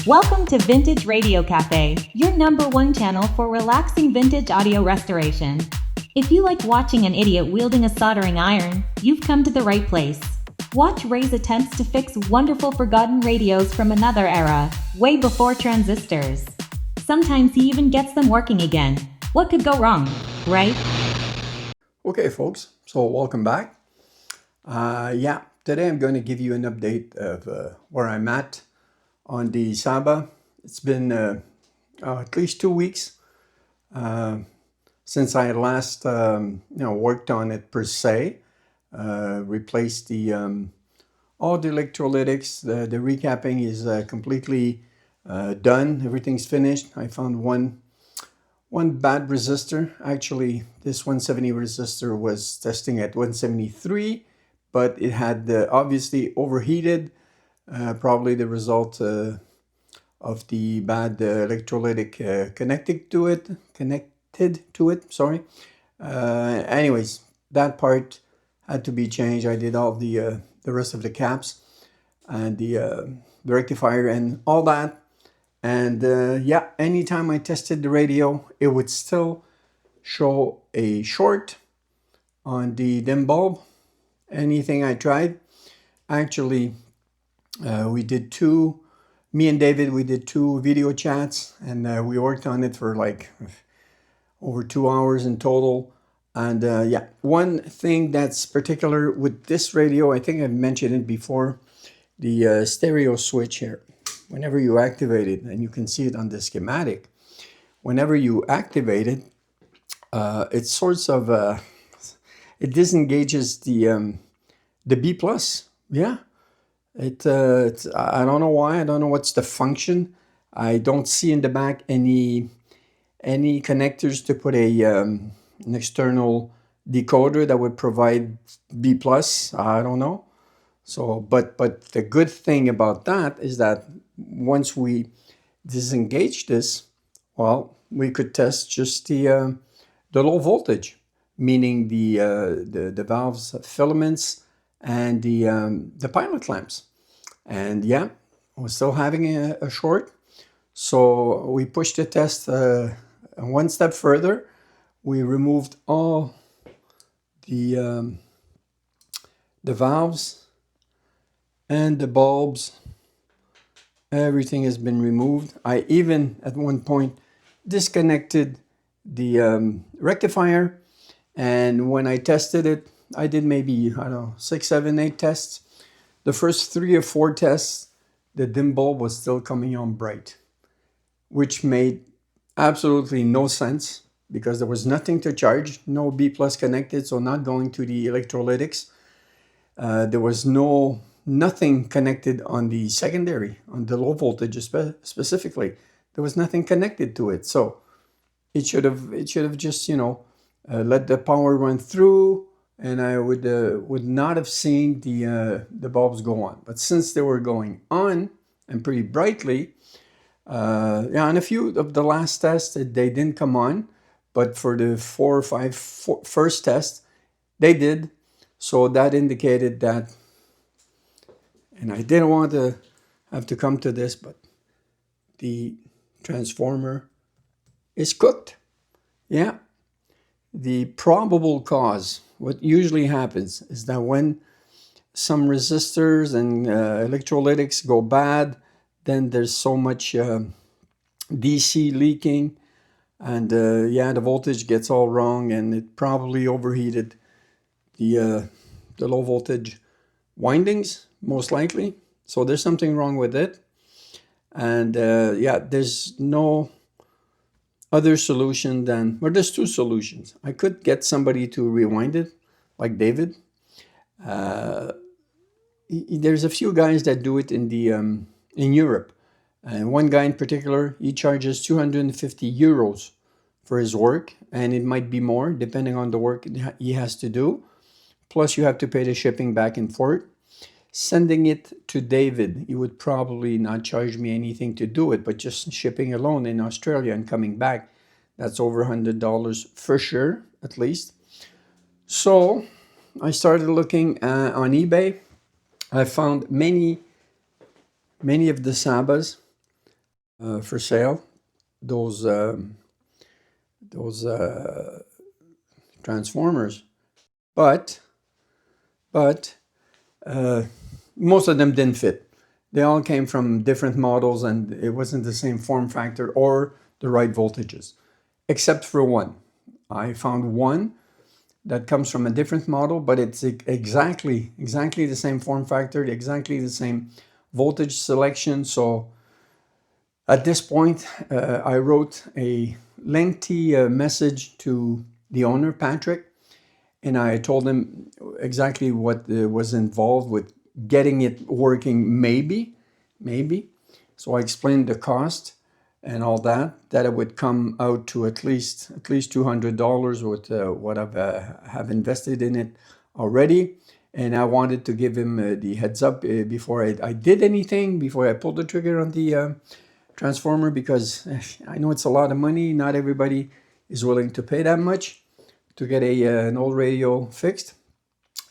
Welcome to Vintage Radio Cafe, your number one channel for relaxing vintage audio restoration. If you like watching an idiot wielding a soldering iron, you've come to the right place. Watch Ray's attempts to fix wonderful forgotten radios from another era, way before transistors. Sometimes he even gets them working again. What could go wrong, right? Okay, folks, so welcome back. Today I'm going to give you an update of where I'm at on the Saba. It's been at least 2 weeks since I last worked on it per se. Replaced the all the electrolytics. The recapping is completely done. Everything's finished. I found one bad resistor. Actually, this 170 resistor was testing at 173, but it had obviously overheated. Probably the result of the bad electrolytic connected to it. Sorry. Anyways, that part had to be changed. I did all the rest of the caps and the rectifier and all that. And anytime I tested the radio, it would still show a short on the dim bulb. Anything I tried. Actually, me and David, we did 2 video chats, and we worked on it for like over 2 hours in total. And one thing that's particular with this radio, I think I've mentioned it before, the stereo switch here. Whenever you activate it, and you can see it on the schematic, whenever you activate it, it sorts of it disengages the B plus. Yeah, it's I don't know why. I don't know what's the function. I don't see in the back any connectors to put an external decoder that would provide B plus. I don't know. So, but the good thing about that is that once we disengage this, well, we could test just the low voltage, meaning the valves, filaments, and the pilot lamps. And yeah, we're still having a short. So we pushed the test one step further. We removed all the valves and the bulbs. Everything has been removed. I even at one point disconnected the rectifier, and when I tested it, I did maybe 6, 7, 8 tests. The first 3 or 4 tests, the dim bulb was still coming on bright, which made absolutely no sense because there was nothing to charge, no B plus connected, so not going to the electrolytics. There was nothing connected on the secondary, on the low voltage specifically. There was nothing connected to it, so it should have just let the power run through, and I would not have seen the bulbs go on. But since they were going on and pretty brightly, on a few of the last tests they didn't come on, but for the 4 or 5 first tests they did. So that indicated that. And I didn't want to have to come to this, but the transformer is cooked. Yeah. The probable cause, what usually happens is that when some resistors and electrolytics go bad, then there's so much DC leaking, and the voltage gets all wrong, and it probably overheated the low voltage windings, most likely. So there's something wrong with it. And there's no other solution there's 2 solutions. I could get somebody to rewind it, like David. There's a few guys that do it in Europe. And one guy in particular, he charges 250 euros for his work, and it might be more depending on the work he has to do. Plus you have to pay the shipping back and forth. Sending it to David, he would probably not charge me anything to do it, but just shipping alone in Australia and coming back, that's over $100 for sure, at least. So I started looking on eBay. I found many of the Sabas for sale. Those transformers, but but most of them didn't fit. They all came from different models, and it wasn't the same form factor or the right voltages, except for one. I found one that comes from a different model, but it's exactly the same form factor, exactly the same voltage selection. So at this point, I wrote a lengthy message to the owner, Patrick, and I told him exactly what was involved with getting it working, maybe. So I explained the cost and all that it would come out to at least $200 with what I've have invested in it already. And I wanted to give him the heads up before I did anything, before I pulled the trigger on the transformer, because I know it's a lot of money. Not everybody is willing to pay that much to get an old radio fixed.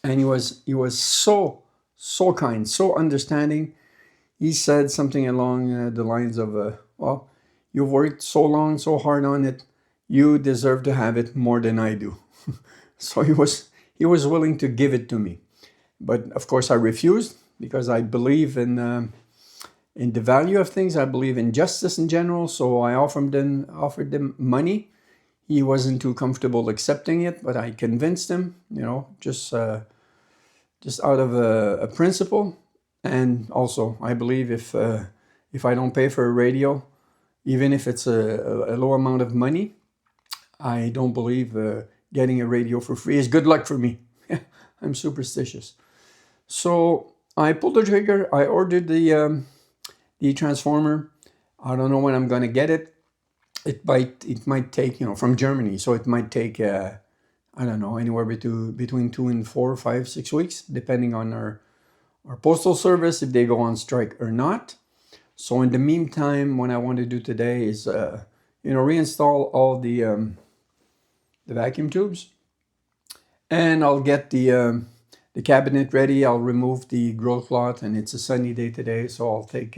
And he was so kind, so understanding. He said something along the lines of, well, you've worked so long, so hard on it, you deserve to have it more than I do. So he was willing to give it to me. But of course I refused, because I believe in the value of things. I believe in justice in general. So I offered them money. He wasn't too comfortable accepting it, but I convinced him, just out of a principle. And also, I believe if I don't pay for a radio, even if it's a low amount of money, I don't believe getting a radio for free is good luck for me. I'm superstitious. So I pulled the trigger. I ordered the transformer. I don't know when I'm going to get it. It might take, from Germany. So it might take, I don't know, anywhere between 2 and 4, 5, 6 weeks, depending on our postal service, if they go on strike or not. So in the meantime, what I want to do today is, reinstall all the vacuum tubes, and I'll get the cabinet ready. I'll remove the grill cloth, and it's a sunny day today, so I'll take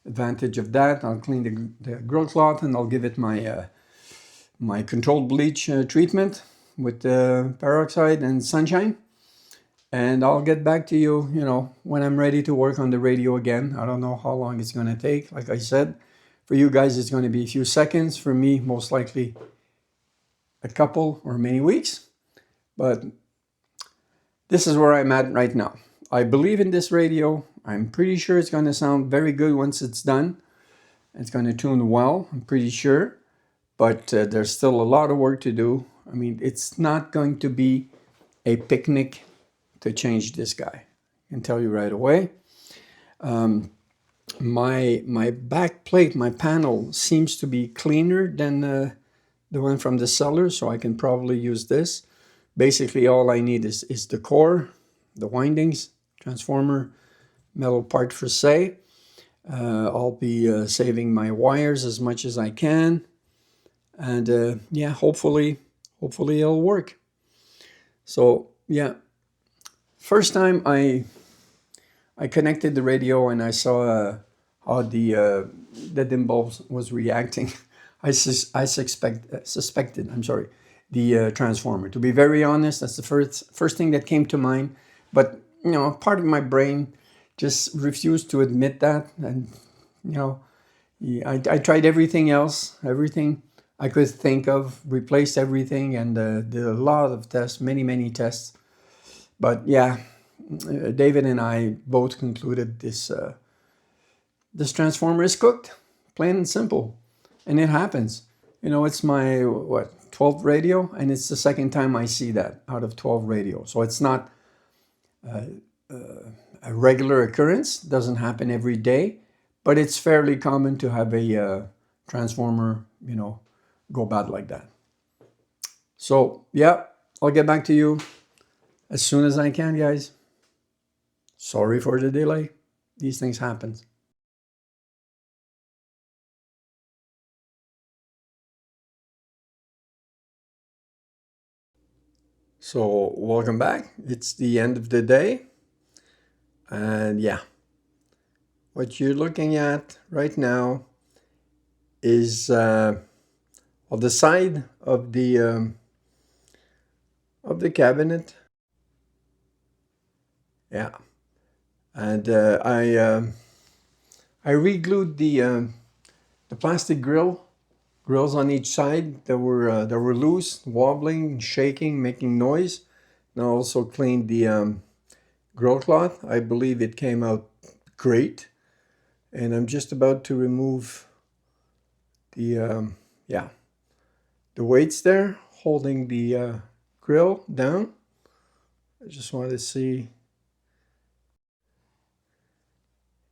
advantage of that. I'll clean the grill cloth, and I'll give it my controlled bleach treatment with peroxide and sunshine. And I'll get back to you, when I'm ready to work on the radio again. I don't know how long it's going to take. Like I said, for you guys, it's going to be a few seconds. For me, most likely a couple or many weeks. But this is where I'm at right now. I believe in this radio. I'm pretty sure it's going to sound very good once it's done. It's going to tune well, I'm pretty sure. But there's still a lot of work to do. I mean, it's not going to be a picnic to change this guy. I can tell you right away. My back plate, my panel, seems to be cleaner than the one from the cellar, so I can probably use this. Basically, all I need is the core, the windings, transformer, metal part for say. I'll be saving my wires as much as I can, and yeah, hopefully it'll work. So yeah. First time I connected the radio and I saw how the dim bulb was reacting. I suspected. I'm sorry, the transformer. To be very honest, that's the first thing that came to mind. But part of my brain just refused to admit that, and I tried everything else, everything I could think of, replaced everything, and did a lot of tests, many tests. But yeah, David and I both concluded this transformer is cooked, plain and simple. And it happens. It's my, 12th radio, and it's the second time I see that out of 12 radios. So it's not a regular occurrence, doesn't happen every day, but it's fairly common to have a transformer, go bad like that. So yeah, I'll get back to you as soon as I can, guys. Sorry for the delay. These things happen. So welcome back. It's the end of the day. And yeah, what you're looking at right now is on the side of the cabinet. Yeah, and I re-glued the plastic grills on each side that were loose, wobbling, shaking, making noise. And I also cleaned the grill cloth. I believe it came out great, and I'm just about to remove the yeah, the weights there holding the grill down. I just wanted to see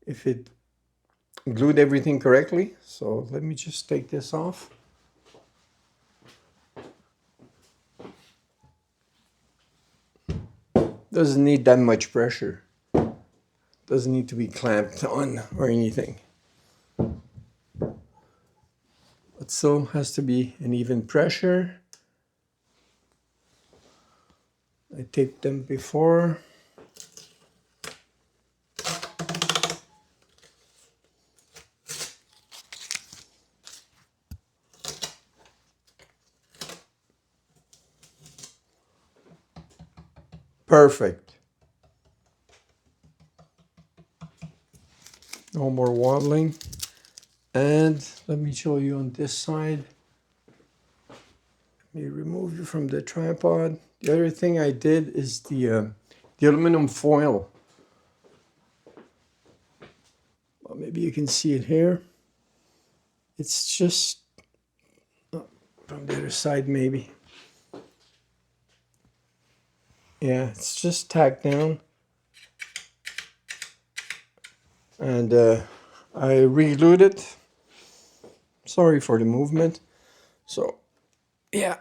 if it glued everything correctly. So let me just take this off. Doesn't need that much pressure. Doesn't need to be clamped on or anything. But still has to be an even pressure. I taped them before. Perfect. No more wobbling. And let me show you on this side. Let me remove you from the tripod. The other thing I did is the aluminum foil. Well, maybe you can see it here. It's just from the other side, maybe. Yeah, it's just tacked down. And I re-glued it. Sorry for the movement. So, yeah,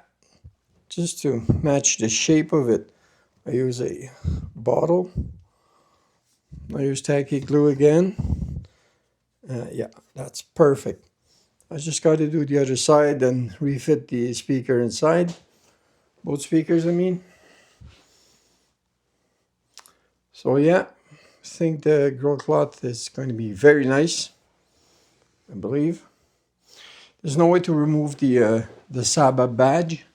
just to match the shape of it, I use a bottle. I use tacky glue again. Yeah, that's perfect. I just got to do the other side and refit the speaker inside. Both speakers, I mean. So yeah, I think the grill cloth is going to be very nice, I believe. There's no way to remove the Saba badge.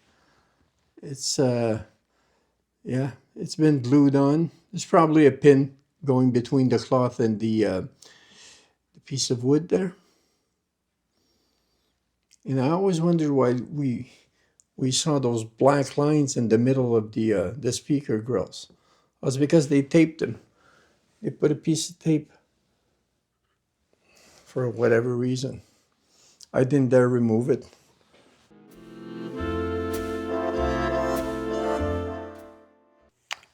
It's yeah, it's been glued on. There's probably a pin going between the cloth and the piece of wood there. And I always wondered why we saw those black lines in the middle of the speaker grills. It was because they taped them. They put a piece of tape for whatever reason. I didn't dare remove it.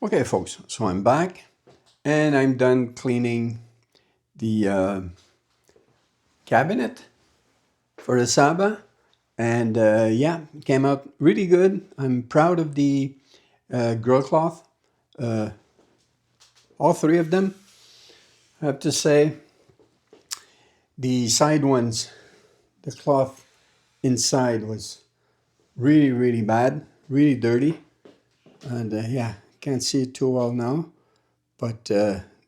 Okay, folks, so I'm back and I'm done cleaning the cabinet for the Saba. And yeah, it came out really good. I'm proud of the grill cloth. All three of them. I have to say, the side ones, the cloth inside was really, really bad, really dirty. And yeah, can't see it too well now. But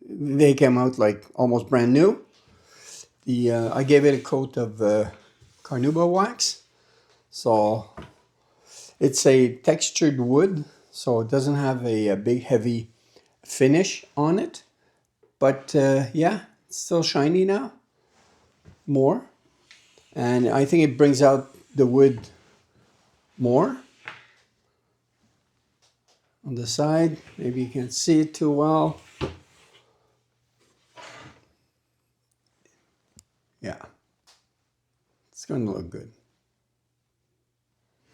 they came out like almost brand new. I gave it a coat of carnauba wax. So it's a textured wood, so it doesn't have a big heavy finish on it. But yeah, it's still shiny now, more. And I think it brings out the wood more. On the side, maybe you can't see it too well. Yeah, it's going to look good.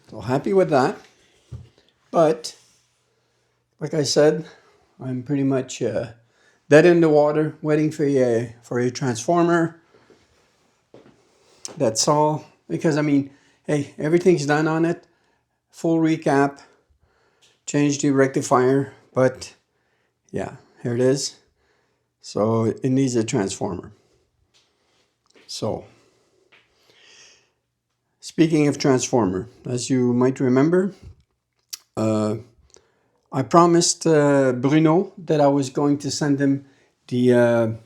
So happy with that. But like I said, I'm pretty much dead in the water, waiting for a transformer. That's all. Because I mean, hey, everything's done on it. Full recap. Changed the rectifier, but yeah, here it is. So it needs a transformer. So, speaking of transformer, as you might remember, I promised Bruno that I was going to send him the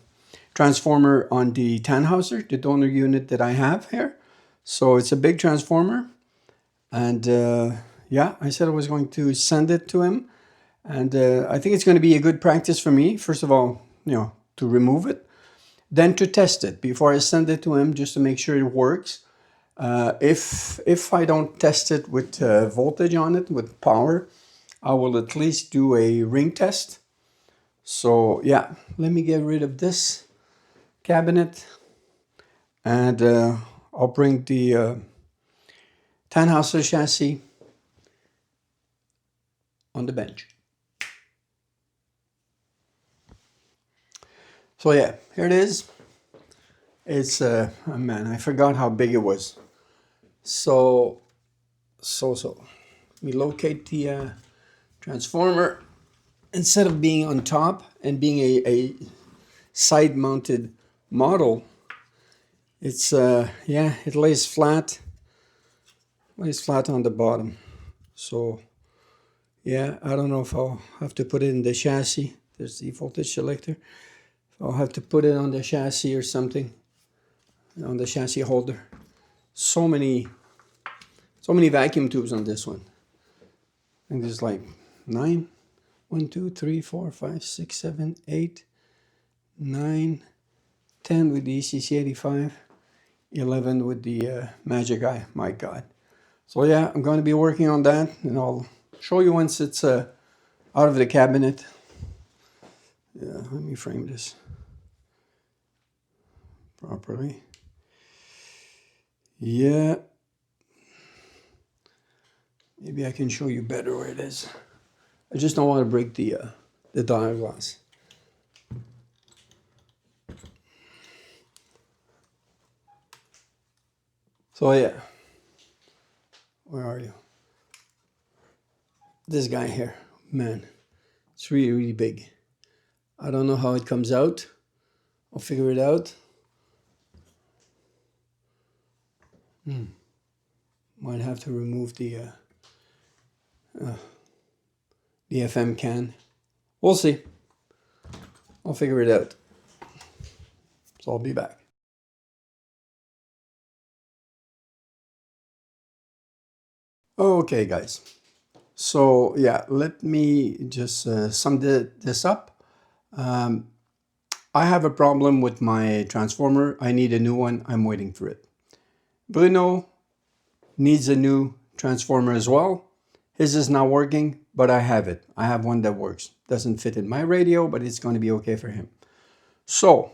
transformer on the Tanhäusser, the donor unit that I have here. So it's a big transformer. And yeah, I said I was going to send it to him. And I think it's going to be a good practice for me. First of all, to remove it. Then to test it before I send it to him, just to make sure it works. If I don't test it with voltage on it, with power, I will at least do a ring test. So yeah, let me get rid of this cabinet, and I'll bring the Tanhäusser chassis on the bench. So yeah, here it is. It's oh man, I forgot how big it was. So we locate the transformer. Instead of being on top and being a side-mounted model, it's yeah, it lays flat on the bottom. So yeah, I don't know if I'll have to put it in the chassis. There's the voltage selector. I'll have to put it on the chassis or something, on the chassis holder. So many vacuum tubes on this one. I think there's like 9. 1, 2, 3, 4, 5, 6, 7, 8, 9, 10 with the ECC85, 11 with the Magic Eye. My God. So yeah, I'm going to be working on that, and I'll show you once it's out of the cabinet. Yeah, let me frame this properly. Yeah. Maybe I can show you better where it is. I just don't want to break the dial glass. So yeah, where are you? This guy here, man, it's really, really big. I don't know how it comes out. I'll figure it out. Might have to remove the FM can. We'll see. I'll figure it out. So I'll be back. Okay, guys. So yeah, let me just sum this up. I have a problem with my transformer. I need a new one. I'm waiting for it. Bruno needs a new transformer as well. His is not working, but I have it. I have one that works. Doesn't fit in my radio, but it's going to be okay for him. So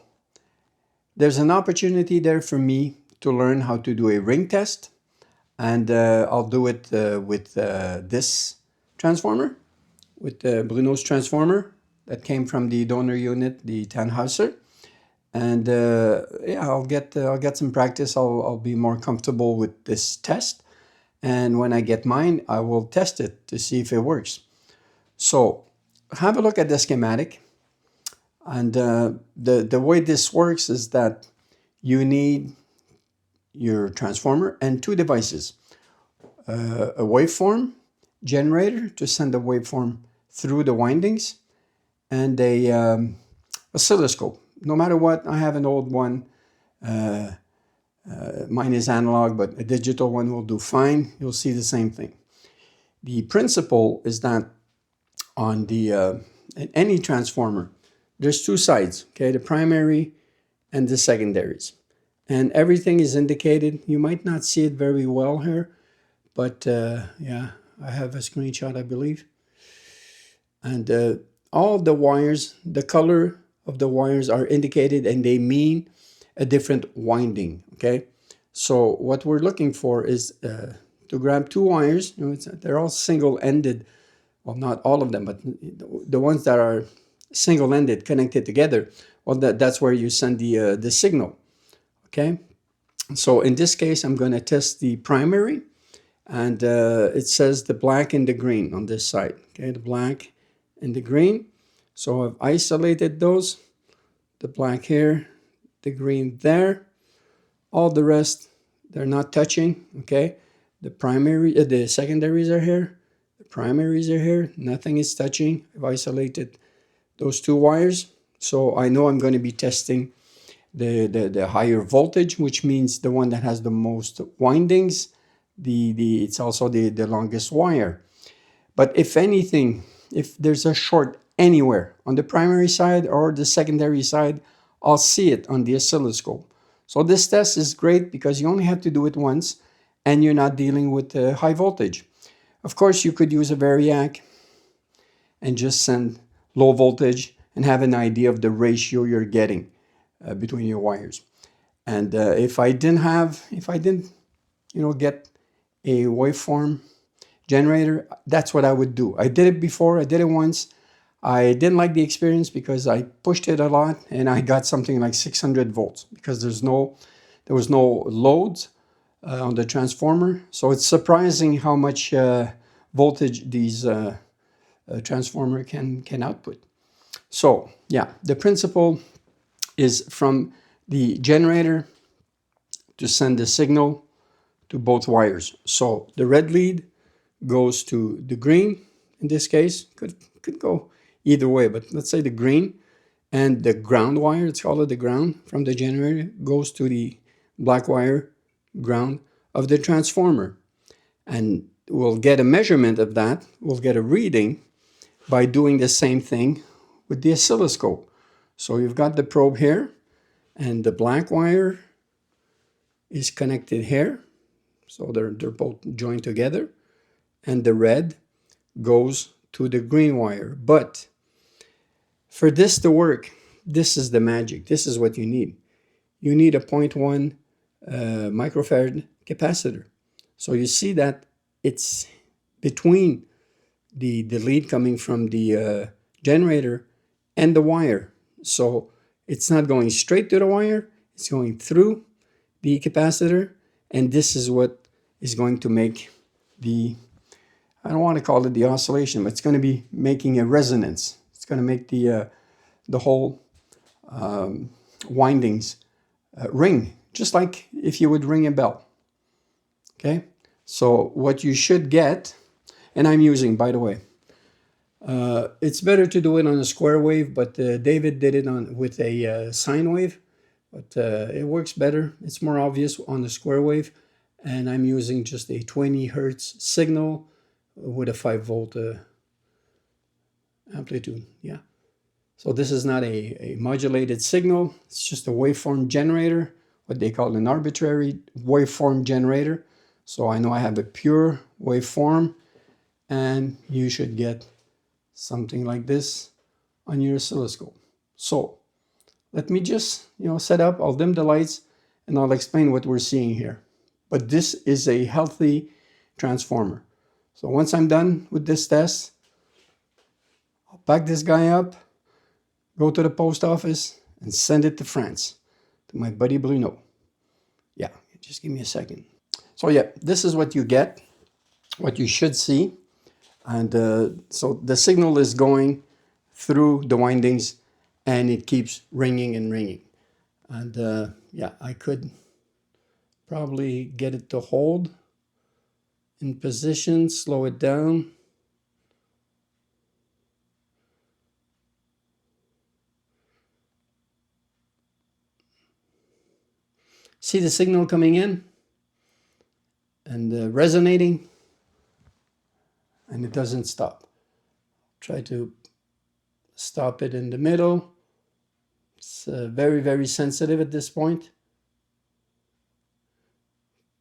there's an opportunity there for me to learn how to do a ring test. And I'll do it with this transformer, with Bruno's transformer that came from the donor unit, the Tanhäusser. And yeah, I'll get some practice. I'll be more comfortable with this test. And when I get mine, I will test it to see if it works. So have a look at the schematic. And the way this works is that you need your transformer and 2 devices. A waveform generator to send the waveform through the windings, and a oscilloscope. No matter what, I have an old one. Mine is analog, but a digital one will do fine. You'll see the same thing. The principle is that on the any transformer, there's 2 sides, okay? The primary and the secondaries. And everything is indicated. You might not see it very well here, but yeah, I have a screenshot, I believe. And all the wires, the color of the wires are indicated, and they mean a different winding, okay? So what we're looking for is to grab 2 wires. They're all single-ended. Well, not all of them, but the ones that are single-ended connected together, well, that's where you send the signal, okay? So in this case, I'm going to test the primary, and it says the black and the green on this side, okay? The black and the green. So I've isolated those, the black here, the green there. All the rest, they're not touching, okay? The secondaries are here, the primaries are here, nothing is touching. I've isolated those 2 wires, so I know I'm going to be testing the higher voltage, which means the one that has the most windings. It's also the longest wire. But if anything, if there's a short anywhere on the primary side or the secondary side, I'll see it on the oscilloscope. So this test is great because you only have to do it once and you're not dealing with high voltage. Of course, you could use a variac and just send low voltage and have an idea of the ratio you're getting between your wires. And if I didn't, get a waveform generator, that's what I would do. I did it before. I did it once. I didn't like the experience because I pushed it a lot and I got something like 600 volts because there was no loads on the transformer. So it's surprising how much voltage these transformer can output. So yeah, the principle is from the generator to send the signal to both wires. So the red lead goes to the green, in this case, could go either way, but let's say the green, and the ground wire, let's call it the ground, from the generator goes to the black wire ground of the transformer. And we'll get a measurement of that, we'll get a reading by doing the same thing with the oscilloscope. So you've got the probe here, and the black wire is connected here. So they're both joined together. And the red goes to the green wire. But for this to work, this is the magic. This is what you need. You need a 0.1 microfarad capacitor. So you see that it's between the lead coming from the generator and the wire. So it's not going straight to the wire, it's going through the capacitor, and this is what is going to make I don't want to call it the oscillation, but it's going to be making a resonance. It's going to make the whole windings ring, just like if you would ring a bell. Okay, so what you should get, and I'm using, by the way, it's better to do it on a square wave, but David did it with a sine wave, but it works better. It's more obvious on the square wave, and I'm using just a 20 hertz signal with a 5-volt amplitude. Yeah. So this is not a modulated signal. It's just a waveform generator, what they call an arbitrary waveform generator. So I know I have a pure waveform, and you should get something like this on your oscilloscope. So let me just set up. I'll dim the lights and I'll explain what we're seeing here. But this is a healthy transformer. So once I'm done with this test, I'll pack this guy up, go to the post office, and send it to France, to my buddy Bruno. Yeah, just give me a second. So yeah, this is what you get, what you should see. And so the signal is going through the windings, and it keeps ringing and ringing. And yeah, I could probably get it to hold in position, slow it down. See the signal coming in and resonating, and it doesn't stop. Try to stop it in the middle. It's very, very sensitive at this point.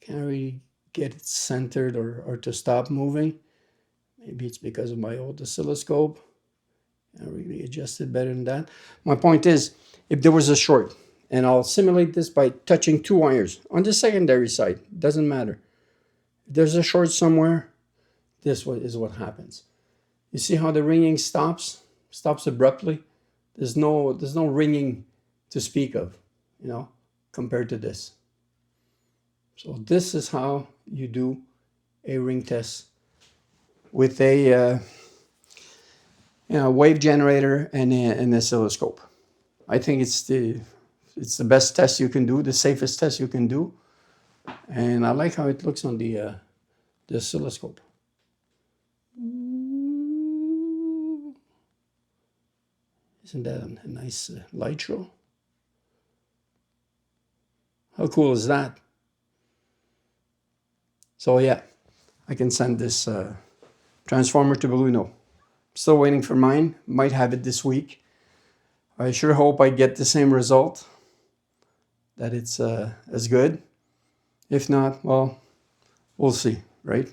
Can't really get it centered or to stop moving. Maybe it's because of my old oscilloscope. I really adjust it better than that. My point is, if there was a short, and I'll simulate this by touching two wires on the secondary side, doesn't matter. If there's a short somewhere, this is what happens. You see how the ringing stops abruptly? There's no ringing to speak of, compared to this. So this is how you do a ring test with a wave generator and an oscilloscope. I think it's the best test you can do, the safest test you can do, and I like how it looks on the oscilloscope. Isn't that a nice light show? How cool is that? So yeah, I can send this transformer to Bruno. Still waiting for mine. Might have it this week. I sure hope I get the same result, that it's as good. If not, well, we'll see, right?